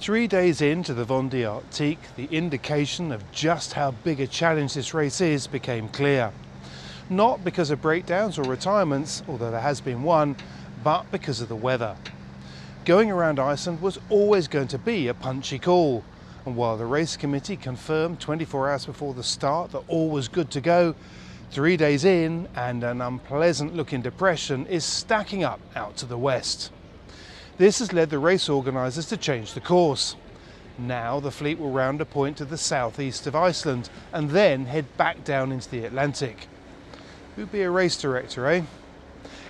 3 days into the Vendée Arctique, the indication of just how big a challenge this race is became clear. Not because of breakdowns or retirements, although there has been one, but because of the weather. Going around Iceland was always going to be a punchy call, and while the race committee confirmed 24 hours before the start that all was good to go, 3 days in and an unpleasant looking depression is stacking up out to the west. This has led the race organisers to change the course. Now the fleet will round a point to the southeast of Iceland and then head back down into the Atlantic. Who'd be a race director, eh?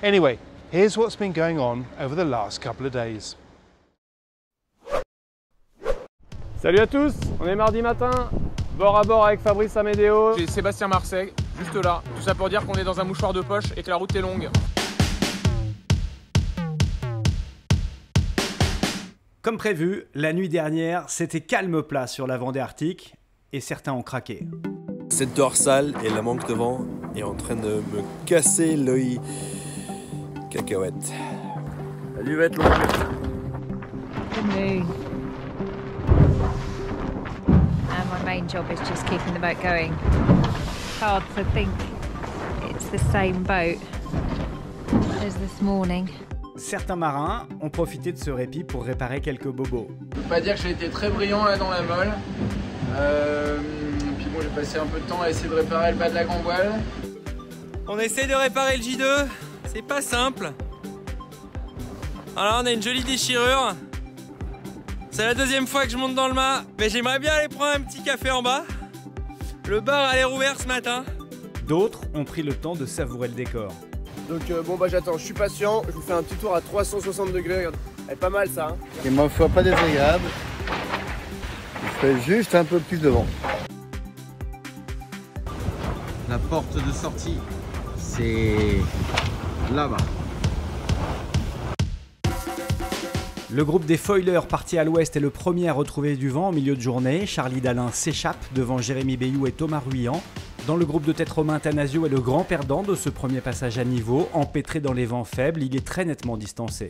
Anyway, here's what's been going on over the last couple of days. Salut à tous, on est mardi matin, bord à bord avec Fabrice Amédéo. J'ai Sébastien Marseille, juste là. Tout ça pour dire qu'on est dans un mouchoir de poche et que la route est longue. Comme prévu, la nuit dernière, c'était calme plat sur la Vendée Arctique et certains ont craqué. Cette dorsale et la manque de vent est en train de me casser l'œil. Cacahuète. La nuit va être longue. Good moon. And my main job is just keeping the boat going. Hard to think it's the same boat as this morning. Certains marins ont profité de ce répit pour réparer quelques bobos. Je peux pas dire que j'ai été très brillant là dans la molle. Puis bon, j'ai passé un peu de temps à essayer de réparer le bas de la grand voile. On essaye de réparer le J2, c'est pas simple. Alors on a une jolie déchirure. C'est la deuxième fois que je monte dans le mât, mais j'aimerais bien aller prendre un petit café en bas. Le bar a l'air ouvert ce matin. D'autres ont pris le temps de savourer le décor. Donc bon bah j'attends, je suis patient, je vous fais un petit tour à 360 degrés, regarde. Elle est pas mal ça hein. Et ma foi pas désagréable, il fait juste un peu plus de vent. La porte de sortie, c'est là-bas. Le groupe des foilers parti à l'ouest est le premier à retrouver du vent en milieu de journée. Charlie Dalin s'échappe devant Jérémy Bayou et Thomas Ruyant. Dans le groupe de tête, Romain Tanasio est le grand perdant de ce premier passage à niveau. Empêtré dans les vents faibles, il est très nettement distancé.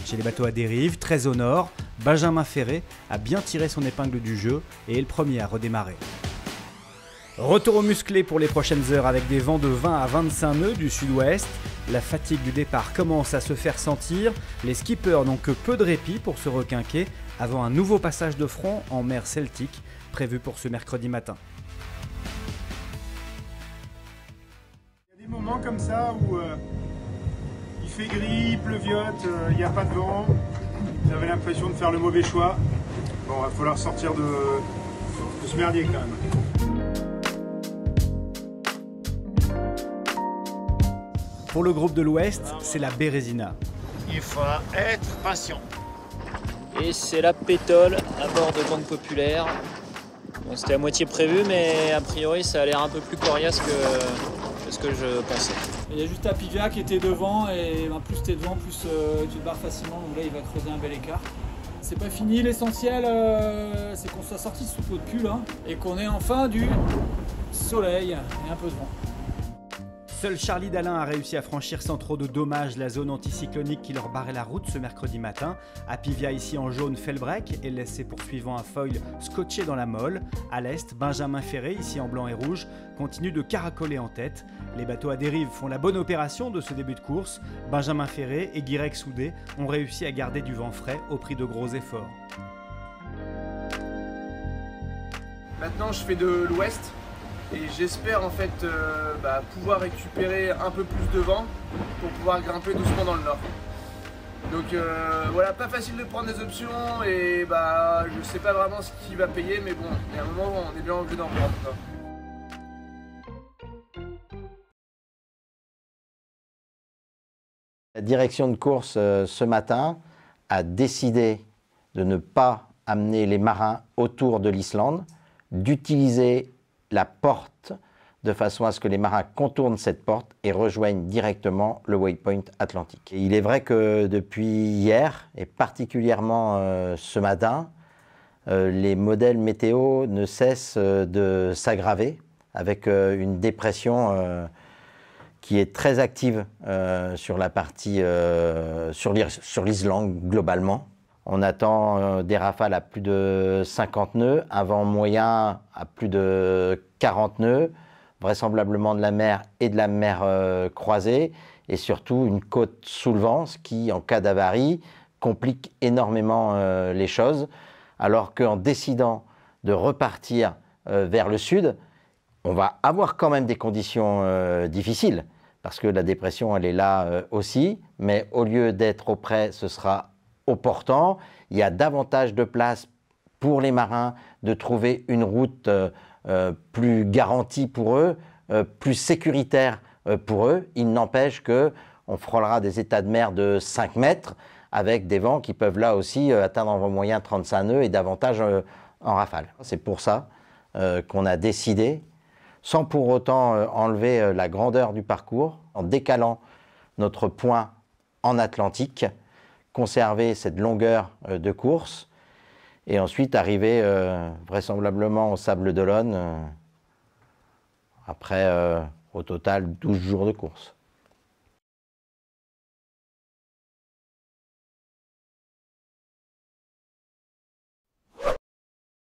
Chez les bateaux à dérive, très au nord, Benjamin Ferré a bien tiré son épingle du jeu et est le premier à redémarrer. Retour au musclé pour les prochaines heures avec des vents de 20 à 25 nœuds du sud-ouest. La fatigue du départ commence à se faire sentir. Les skippers n'ont que peu de répit pour se requinquer avant un nouveau passage de front en mer Celtique prévu pour ce mercredi matin. Il y a des moments comme ça où il fait gris, il pleuviote, il n'y a pas de vent. Vous avez l'impression de faire le mauvais choix. Bon, il va falloir sortir de ce merdier quand même. Pour le groupe de l'Ouest, c'est la Bérésina. Il faut être patient. Et c'est la pétole à bord de Banque Populaire. Bon, c'était à moitié prévu, mais a priori ça a l'air un peu plus coriace que ce que je pensais. Il y a juste Apivia qui était devant, et plus tu es devant, plus tu te barres facilement, donc là il va creuser un bel écart. C'est pas fini, l'essentiel c'est qu'on soit sorti sous peau de pull hein, et qu'on ait enfin du soleil et un peu de vent. Seul Charlie Dalin a réussi à franchir sans trop de dommages la zone anticyclonique qui leur barrait la route ce mercredi matin. Apivia ici en jaune fait le break et laisse ses poursuivants à foil scotché dans la molle. À l'est, Benjamin Ferré, ici en blanc et rouge, continue de caracoler en tête. Les bateaux à dérive font la bonne opération de ce début de course. Benjamin Ferré et Guirec Soudé ont réussi à garder du vent frais au prix de gros efforts. Maintenant je fais de l'ouest. Et j'espère en fait pouvoir récupérer un peu plus de vent pour pouvoir grimper doucement dans le nord. Donc voilà, pas facile de prendre des options et je sais pas vraiment ce qui va payer, mais bon, il y a un moment où on est bien obligé d'en prendre. La direction de course ce matin a décidé de ne pas amener les marins autour de l'Islande, d'utiliser la porte de façon à ce que les marins contournent cette porte et rejoignent directement le waypoint atlantique. Et il est vrai que depuis hier, et particulièrement ce matin, les modèles météo ne cessent de s'aggraver avec une dépression qui est très active sur la partie, sur l'Islande globalement. On attend des rafales à plus de 50 nœuds, un vent moyen à plus de 40 nœuds, vraisemblablement de la mer et de la mer croisée, et surtout une côte sous le vent, ce qui, en cas d'avarie, complique énormément les choses, alors qu'en décidant de repartir vers le sud, on va avoir quand même des conditions difficiles, parce que la dépression, elle est là aussi, mais au lieu d'être au près, ce sera au portant. Il y a davantage de place pour les marins de trouver une route plus garantie pour eux, plus sécuritaire pour eux. Il n'empêche qu'on frôlera des états de mer de 5 mètres avec des vents qui peuvent là aussi atteindre en vent moyen 35 nœuds et davantage en rafale. C'est pour ça qu'on a décidé, sans pour autant enlever la grandeur du parcours, en décalant notre point en Atlantique, conserver cette longueur de course et ensuite arriver vraisemblablement au Sables d'Olonne après au total 12 jours de course.